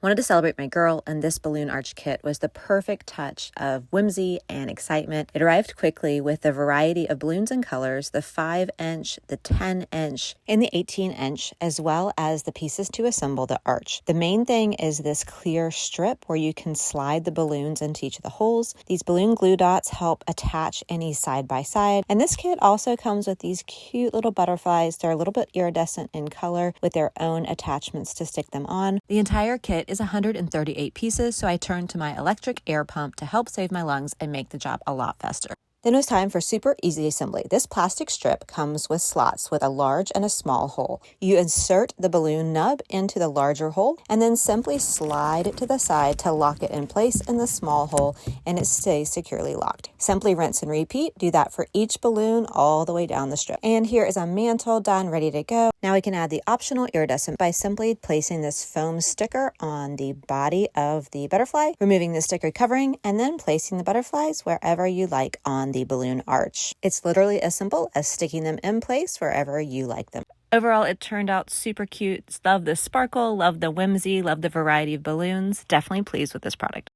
Wanted to celebrate my girl, and this balloon arch kit was the perfect touch of whimsy and excitement. It arrived quickly with a variety of balloons and colors, the 5-inch, the 10-inch, and the 18-inch, as well as the pieces to assemble the arch. The main thing is this clear strip where you can slide the balloons into each of the holes. These balloon glue dots help attach any side by side, and this kit also comes with these cute little butterflies. They're a little bit iridescent in color with their own attachments to stick them on. The entire kit is 138 pieces, so I turned to my electric air pump to help save my lungs and make the job a lot faster. Then it was time for super easy assembly. This plastic strip comes with slots with a large and a small hole. You insert the balloon nub into the larger hole and then simply slide it to the side to lock it in place in the small hole, and it stays securely locked. Simply rinse and repeat. Do that for each balloon all the way down the strip. And here is a mantle done, ready to go. Now we can add the optional iridescent by simply placing this foam sticker on the body of the butterfly, removing the sticker covering, and then placing the butterflies wherever you like on the balloon arch. It's literally as simple as sticking them in place wherever you like them. Overall, it turned out super cute. Love the sparkle, love the whimsy, love the variety of balloons. Definitely pleased with this product.